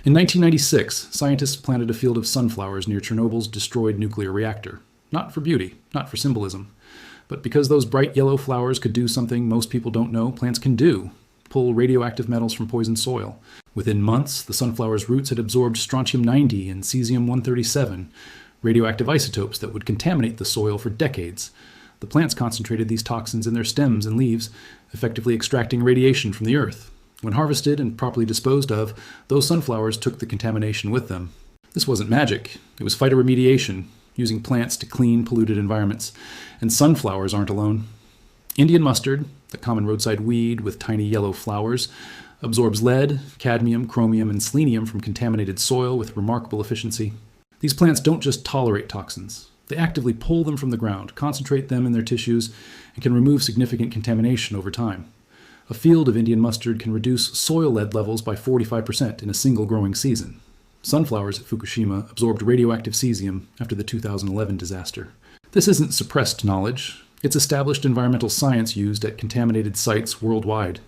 In 1996, scientists planted a field of sunflowers near Chernobyl's destroyed nuclear reactor. Not for beauty, not for symbolism, but because those bright yellow flowers could do something most people don't know plants can do: pull radioactive metals from poisoned soil. Within months, the sunflower's roots had absorbed strontium-90 and cesium-137, radioactive isotopes that would contaminate the soil for decades. The plants concentrated these toxins in their stems and leaves, effectively extracting radiation from the earth. When harvested and properly disposed of, those sunflowers took the contamination with them. This wasn't magic. It was phytoremediation, using plants to clean polluted environments. And sunflowers aren't alone. Indian mustard, the common roadside weed with tiny yellow flowers, absorbs lead, cadmium, chromium, and selenium from contaminated soil with remarkable efficiency. These plants don't just tolerate toxins. They actively pull them from the ground, concentrate them in their tissues, and can remove significant contamination over time. A field of Indian mustard can reduce soil lead levels by 45% in a single growing season. Sunflowers at Fukushima absorbed radioactive cesium after the 2011 disaster. This isn't suppressed knowledge. It's established environmental science used at contaminated sites worldwide.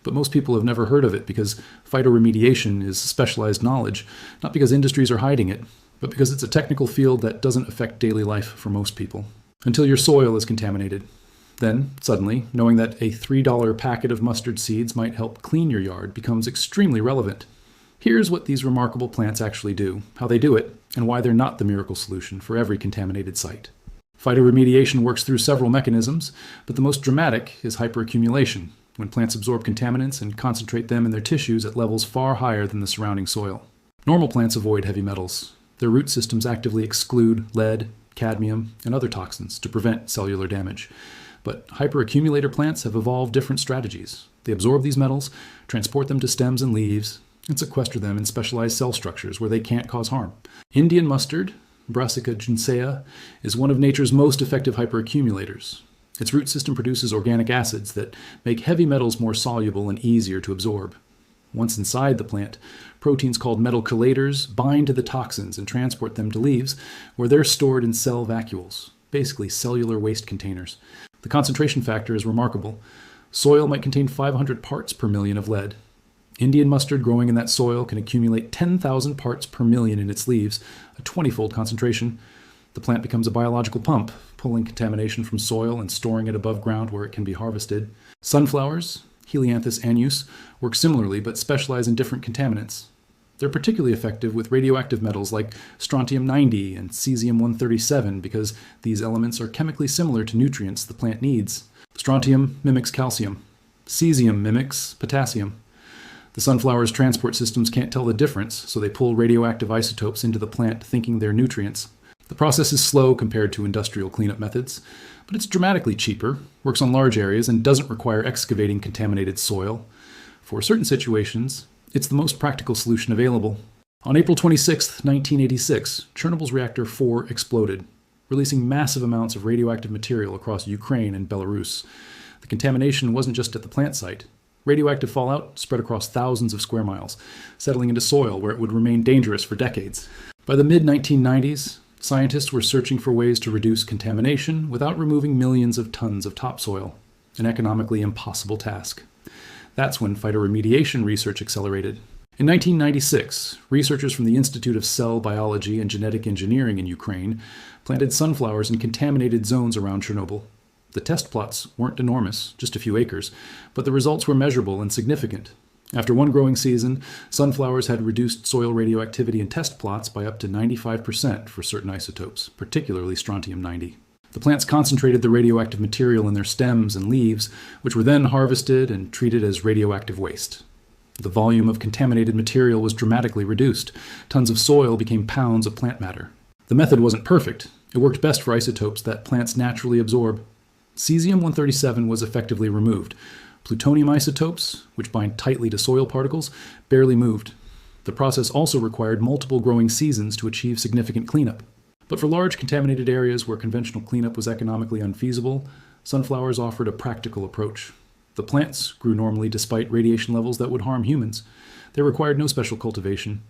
But most people have never heard of it because phytoremediation is specialized knowledge, not because industries are hiding it, but because it's a technical field that doesn't affect daily life for most people. Until your soil is contaminated. Then, suddenly, knowing that a $3 packet of mustard seeds might help clean your yard becomes extremely relevant. Here's what these remarkable plants actually do, how they do it, and why they're not the miracle solution for every contaminated site. Phytoremediation works through several mechanisms, but the most dramatic is hyperaccumulation, when plants absorb contaminants and concentrate them in their tissues at levels far higher than the surrounding soil. Normal plants avoid heavy metals. Their root systems actively exclude lead, cadmium, and other toxins to prevent cellular damage. But hyperaccumulator plants have evolved different strategies. They absorb these metals, transport them to stems and leaves, and sequester them in specialized cell structures where they can't cause harm. Indian mustard, Brassica ginsea, is one of nature's most effective hyperaccumulators. Its root system produces organic acids that make heavy metals more soluble and easier to absorb. Once inside the plant, proteins called metal chelators bind to the toxins and transport them to leaves, where they're stored in cell vacuoles, basically cellular waste containers. The concentration factor is remarkable. Soil might contain 500 parts per million of lead. Indian mustard growing in that soil can accumulate 10,000 parts per million in its leaves, a 20-fold concentration. The plant becomes a biological pump, pulling contamination from soil and storing it above ground where it can be harvested. Sunflowers, Helianthus annus, work similarly but specialize in different contaminants. They're particularly effective with radioactive metals like strontium-90 and cesium-137 because these elements are chemically similar to nutrients the plant needs. Strontium mimics calcium. Cesium mimics potassium. The sunflower's transport systems can't tell the difference, so they pull radioactive isotopes into the plant thinking they're nutrients. The process is slow compared to industrial cleanup methods, but it's dramatically cheaper, works on large areas, and doesn't require excavating contaminated soil. For certain situations, it's the most practical solution available. On April 26, 1986, Chernobyl's reactor 4 exploded, releasing massive amounts of radioactive material across Ukraine and Belarus. The contamination wasn't just at the plant site. Radioactive fallout spread across thousands of square miles, settling into soil where it would remain dangerous for decades. By the mid-1990s, scientists were searching for ways to reduce contamination without removing millions of tons of topsoil, an economically impossible task. That's when phytoremediation research accelerated. In 1996, researchers from the Institute of Cell Biology and Genetic Engineering in Ukraine planted sunflowers in contaminated zones around Chernobyl. The test plots weren't enormous, just a few acres, but the results were measurable and significant. After one growing season, sunflowers had reduced soil radioactivity in test plots by up to 95% for certain isotopes, particularly strontium-90. The plants concentrated the radioactive material in their stems and leaves, which were then harvested and treated as radioactive waste. The volume of contaminated material was dramatically reduced. Tons of soil became pounds of plant matter. The method wasn't perfect. It worked best for isotopes that plants naturally absorb. Cesium-137 was effectively removed. Plutonium isotopes, which bind tightly to soil particles, barely moved. The process also required multiple growing seasons to achieve significant cleanup. But for large contaminated areas where conventional cleanup was economically unfeasible, sunflowers offered a practical approach. The plants grew normally despite radiation levels that would harm humans. They required no special cultivation,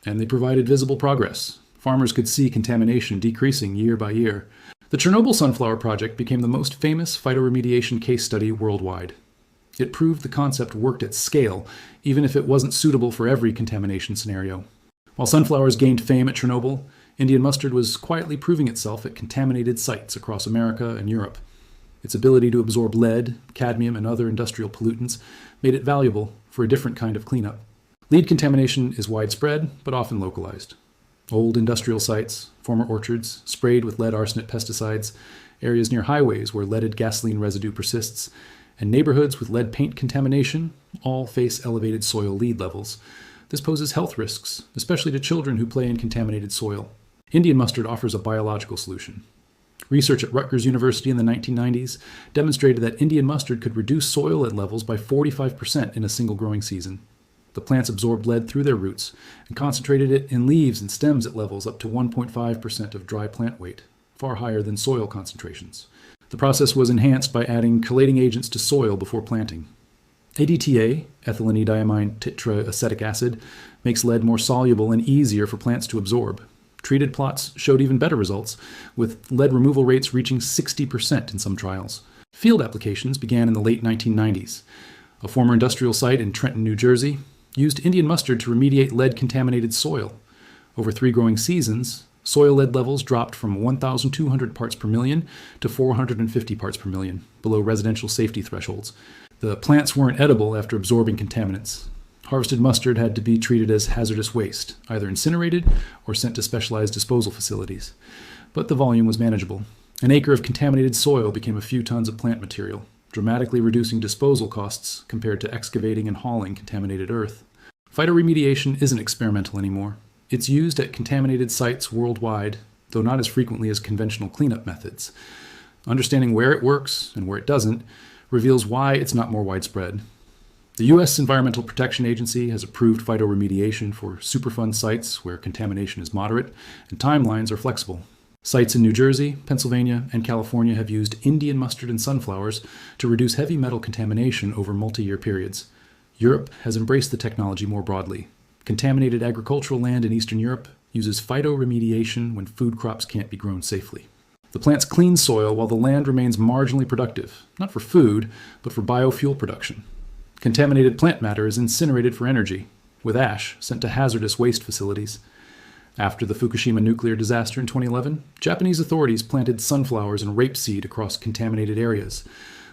and they provided visible progress. Farmers could see contamination decreasing year by year. The Chernobyl Sunflower Project became the most famous phytoremediation case study worldwide. It proved the concept worked at scale, even if it wasn't suitable for every contamination scenario. While sunflowers gained fame at Chernobyl, Indian mustard was quietly proving itself at contaminated sites across America and Europe. Its ability to absorb lead, cadmium, and other industrial pollutants made it valuable for a different kind of cleanup. Lead contamination is widespread, but often localized. Old industrial sites, former orchards, sprayed with lead arsenic pesticides, areas near highways where leaded gasoline residue persists, and neighborhoods with lead paint contamination all face elevated soil lead levels. This poses health risks, especially to children who play in contaminated soil. Indian mustard offers a biological solution. Research at Rutgers University in the 1990s demonstrated that Indian mustard could reduce soil lead levels by 45% in a single growing season. The plants absorbed lead through their roots and concentrated it in leaves and stems at levels up to 1.5% of dry plant weight, far higher than soil concentrations. The process was enhanced by adding chelating agents to soil before planting. ADTA, ethylene-diamine tetraacetic acid, makes lead more soluble and easier for plants to absorb. Treated plots showed even better results, with lead removal rates reaching 60% in some trials. Field applications began in the late 1990s. A former industrial site in Trenton, New Jersey, used Indian mustard to remediate lead-contaminated soil. Over 3 growing seasons, soil lead levels dropped from 1,200 parts per million to 450 parts per million, below residential safety thresholds. The plants weren't edible after absorbing contaminants. Harvested mustard had to be treated as hazardous waste, either incinerated or sent to specialized disposal facilities. But the volume was manageable. An acre of contaminated soil became a few tons of plant material, dramatically reducing disposal costs compared to excavating and hauling contaminated earth. Phytoremediation isn't experimental anymore. It's used at contaminated sites worldwide, though not as frequently as conventional cleanup methods. Understanding where it works and where it doesn't reveals why it's not more widespread. The U.S. Environmental Protection Agency has approved phytoremediation for Superfund sites where contamination is moderate and timelines are flexible. Sites in New Jersey, Pennsylvania, and California have used Indian mustard and sunflowers to reduce heavy metal contamination over multi-year periods. Europe has embraced the technology more broadly. Contaminated agricultural land in Eastern Europe uses phytoremediation when food crops can't be grown safely. The plants clean soil while the land remains marginally productive, not for food, but for biofuel production. Contaminated plant matter is incinerated for energy, with ash sent to hazardous waste facilities. After the Fukushima nuclear disaster in 2011, Japanese authorities planted sunflowers and rapeseed across contaminated areas.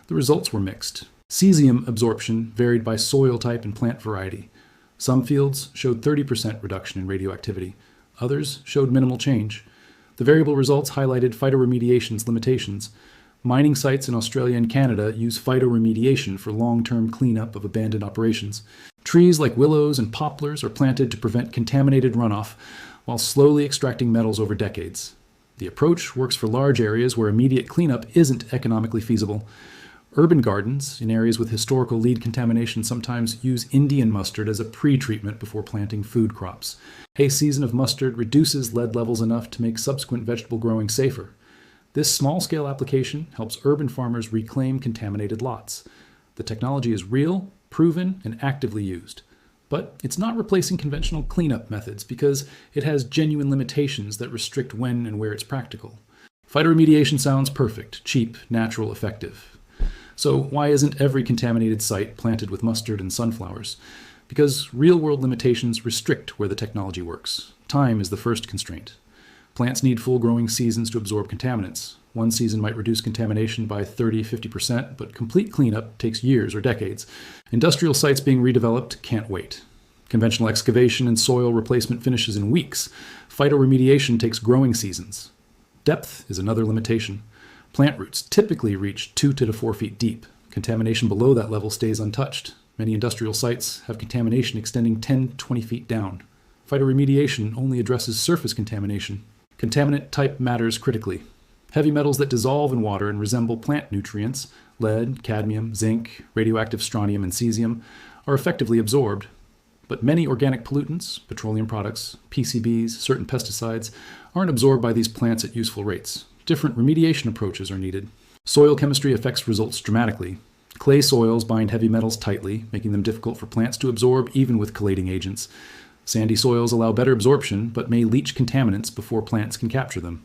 The results were mixed. Cesium absorption varied by soil type and plant variety. Some fields showed 30% reduction in radioactivity. Others showed minimal change. The variable results highlighted phytoremediation's limitations. Mining sites in Australia and Canada use phytoremediation for long-term cleanup of abandoned operations. Trees like willows and poplars are planted to prevent contaminated runoff while slowly extracting metals over decades. The approach works for large areas where immediate cleanup isn't economically feasible. Urban gardens in areas with historical lead contamination sometimes use Indian mustard as a pre-treatment before planting food crops. A season of mustard reduces lead levels enough to make subsequent vegetable growing safer. This small-scale application helps urban farmers reclaim contaminated lots. The technology is real, proven, and actively used. But it's not replacing conventional cleanup methods because it has genuine limitations that restrict when and where it's practical. Phytoremediation sounds perfect, cheap, natural, effective. So why isn't every contaminated site planted with mustard and sunflowers? Because real-world limitations restrict where the technology works. Time is the first constraint. Plants need full growing seasons to absorb contaminants. One season might reduce contamination by 30-50%, but complete cleanup takes years or decades. Industrial sites being redeveloped can't wait. Conventional excavation and soil replacement finishes in weeks. Phytoremediation takes growing seasons. Depth is another limitation. Plant roots typically reach 2 to 4 feet deep. Contamination below that level stays untouched. Many industrial sites have contamination extending 10-20 feet down. Phytoremediation only addresses surface contamination. Contaminant type matters critically. Heavy metals that dissolve in water and resemble plant nutrients, lead, cadmium, zinc, radioactive strontium, and cesium, are effectively absorbed. But many organic pollutants, petroleum products, PCBs, certain pesticides, aren't absorbed by these plants at useful rates. Different remediation approaches are needed. Soil chemistry affects results dramatically. Clay soils bind heavy metals tightly, making them difficult for plants to absorb even with chelating agents. Sandy soils allow better absorption, but may leach contaminants before plants can capture them.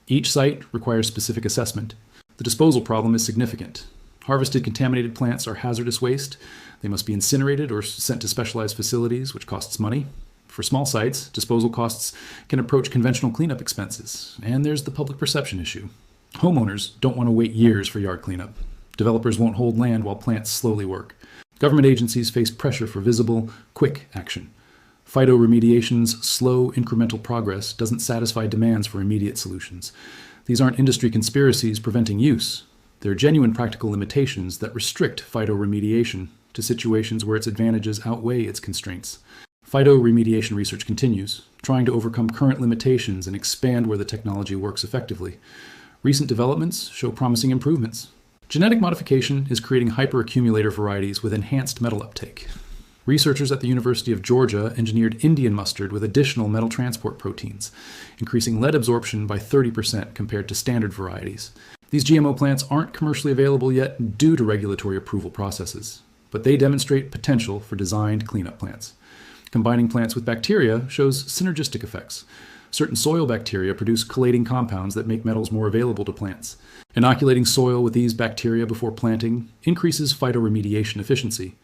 Each site requires specific assessment. The disposal problem is significant. Harvested contaminated plants are hazardous waste. They must be incinerated or sent to specialized facilities, which costs money. For small sites, disposal costs can approach conventional cleanup expenses. And there's the public perception issue. Homeowners don't want to wait years for yard cleanup. Developers won't hold land while plants slowly work. Government agencies face pressure for visible, quick action. Phytoremediation's slow, incremental progress doesn't satisfy demands for immediate solutions. These aren't industry conspiracies preventing use. They're genuine practical limitations that restrict phytoremediation to situations where its advantages outweigh its constraints. Phytoremediation research continues, trying to overcome current limitations and expand where the technology works effectively. Recent developments show promising improvements. Genetic modification is creating hyperaccumulator varieties with enhanced metal uptake. Researchers at the University of Georgia engineered Indian mustard with additional metal transport proteins, increasing lead absorption by 30% compared to standard varieties. These GMO plants aren't commercially available yet due to regulatory approval processes, but they demonstrate potential for designed cleanup plants. Combining plants with bacteria shows synergistic effects. Certain soil bacteria produce chelating compounds that make metals more available to plants. Inoculating soil with these bacteria before planting increases phytoremediation efficiency.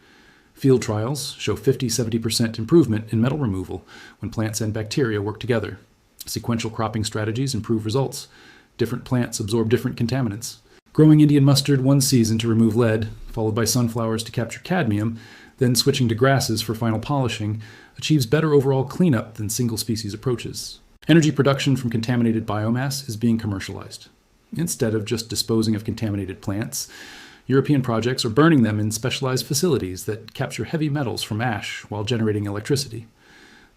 Field trials show 50-70% improvement in metal removal when plants and bacteria work together. Sequential cropping strategies improve results. Different plants absorb different contaminants. Growing Indian mustard one season to remove lead, followed by sunflowers to capture cadmium, then switching to grasses for final polishing, achieves better overall cleanup than single-species approaches. Energy production from contaminated biomass is being commercialized. Instead of just disposing of contaminated plants, European projects are burning them in specialized facilities that capture heavy metals from ash while generating electricity.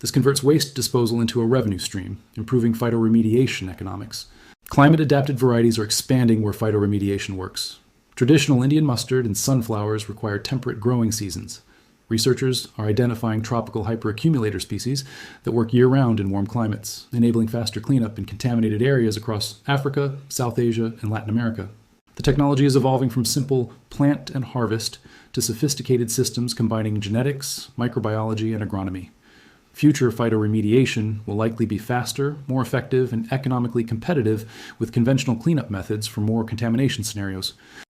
This converts waste disposal into a revenue stream, improving phytoremediation economics. Climate-adapted varieties are expanding where phytoremediation works. Traditional Indian mustard and sunflowers require temperate growing seasons. Researchers are identifying tropical hyperaccumulator species that work year-round in warm climates, enabling faster cleanup in contaminated areas across Africa, South Asia, and Latin America. The technology is evolving from simple plant and harvest to sophisticated systems combining genetics, microbiology, and agronomy. Future phytoremediation will likely be faster, more effective, and economically competitive with conventional cleanup methods for more contamination scenarios.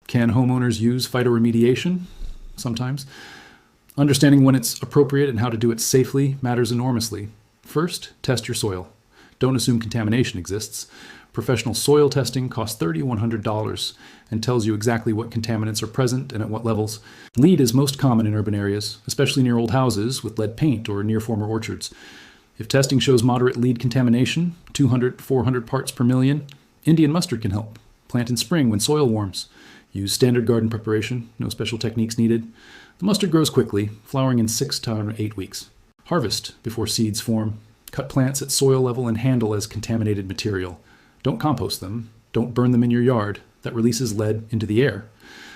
Can homeowners use phytoremediation? Sometimes. Understanding when it's appropriate and how to do it safely matters enormously. First, test your soil. Don't assume contamination exists. Professional soil testing costs $3,100 and tells you exactly what contaminants are present and at what levels. Lead is most common in urban areas, especially near old houses with lead paint or near former orchards. If testing shows moderate lead contamination, 200-400 parts per million, Indian mustard can help. Plant in spring when soil warms. Use standard garden preparation, no special techniques needed. The mustard grows quickly, flowering in 6 to 8 weeks. Harvest before seeds form. Cut plants at soil level and handle as contaminated material. Don't compost them. Don't burn them in your yard. That releases lead into the air.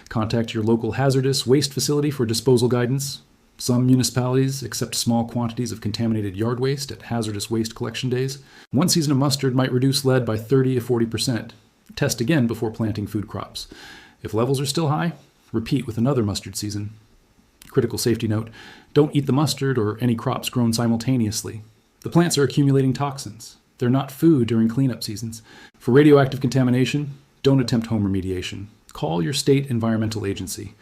Contact your local hazardous waste facility for disposal guidance. Some municipalities accept small quantities of contaminated yard waste at hazardous waste collection days. One season of mustard might reduce lead by 30 to 40%. Test again before planting food crops. If levels are still high, repeat with another mustard season. Critical safety note, don't eat the mustard or any crops grown simultaneously. The plants are accumulating toxins. They're not food during cleanup seasons. For radioactive contamination, don't attempt home remediation. Call your state environmental agency.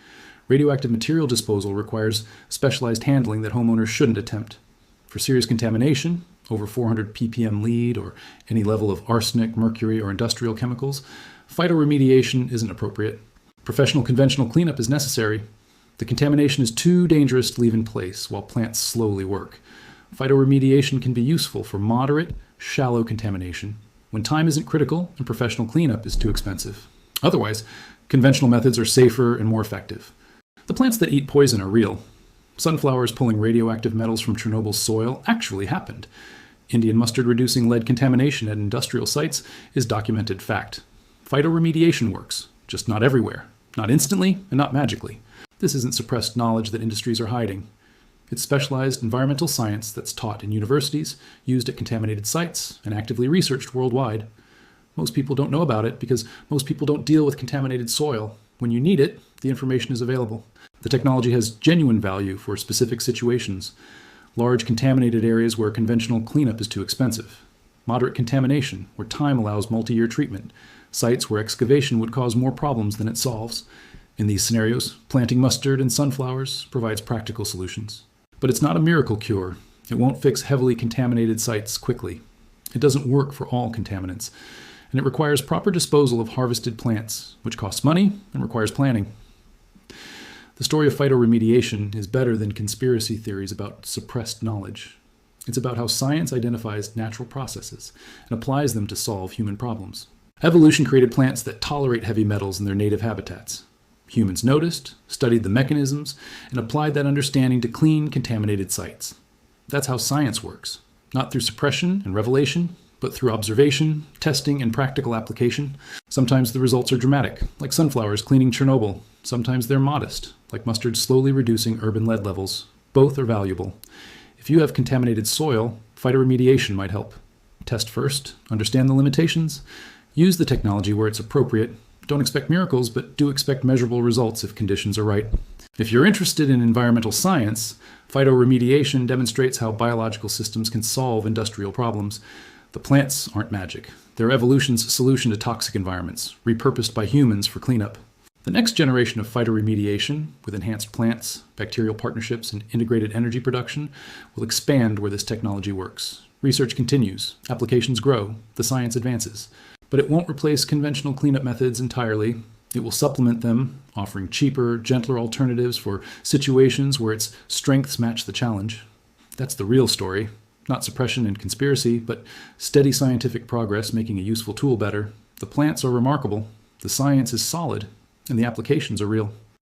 Radioactive material disposal requires specialized handling that homeowners shouldn't attempt. For serious contamination, over 400 ppm lead or any level of arsenic, mercury, or industrial chemicals, phytoremediation isn't appropriate. Professional conventional cleanup is necessary. The contamination is too dangerous to leave in place while plants slowly work. Phytoremediation can be useful for moderate, shallow contamination when time isn't critical and professional cleanup is too expensive. Otherwise, conventional methods are safer and more effective. The plants that eat poison are real. Sunflowers pulling radioactive metals from Chernobyl's soil actually happened. Indian mustard reducing lead contamination at industrial sites is documented fact. Phytoremediation works, just not everywhere, not instantly and not magically. This isn't suppressed knowledge that industries are hiding. It's specialized environmental science that's taught in universities, used at contaminated sites, and actively researched worldwide. Most people don't know about it because most people don't deal with contaminated soil. When you need it, the information is available. The technology has genuine value for specific situations. Large contaminated areas where conventional cleanup is too expensive. Moderate contamination, where time allows multi-year treatment. Sites where excavation would cause more problems than it solves. In these scenarios, planting mustard and sunflowers provides practical solutions. But it's not a miracle cure. It won't fix heavily contaminated sites quickly. It doesn't work for all contaminants, and it requires proper disposal of harvested plants, which costs money and requires planning. The story of phytoremediation is better than conspiracy theories about suppressed knowledge. It's about how science identifies natural processes and applies them to solve human problems. Evolution created plants that tolerate heavy metals in their native habitats. Humans noticed, studied the mechanisms, and applied that understanding to clean, contaminated sites. That's how science works, not through suppression and revelation, but through observation, testing, and practical application. Sometimes the results are dramatic, like sunflowers cleaning Chernobyl. Sometimes they're modest, like mustard slowly reducing urban lead levels. Both are valuable. If you have contaminated soil, phytoremediation might help. Test first, understand the limitations, use the technology where it's appropriate. Don't expect miracles, but do expect measurable results if conditions are right. If you're interested in environmental science, phytoremediation demonstrates how biological systems can solve industrial problems. The plants aren't magic. They're evolution's solution to toxic environments, repurposed by humans for cleanup. The next generation of phytoremediation, with enhanced plants, bacterial partnerships, and integrated energy production, will expand where this technology works. Research continues, applications grow, the science advances. But it won't replace conventional cleanup methods entirely. It will supplement them, offering cheaper, gentler alternatives for situations where its strengths match the challenge. That's the real story. Not suppression and conspiracy, but steady scientific progress making a useful tool better. The plants are remarkable, the science is solid, and the applications are real.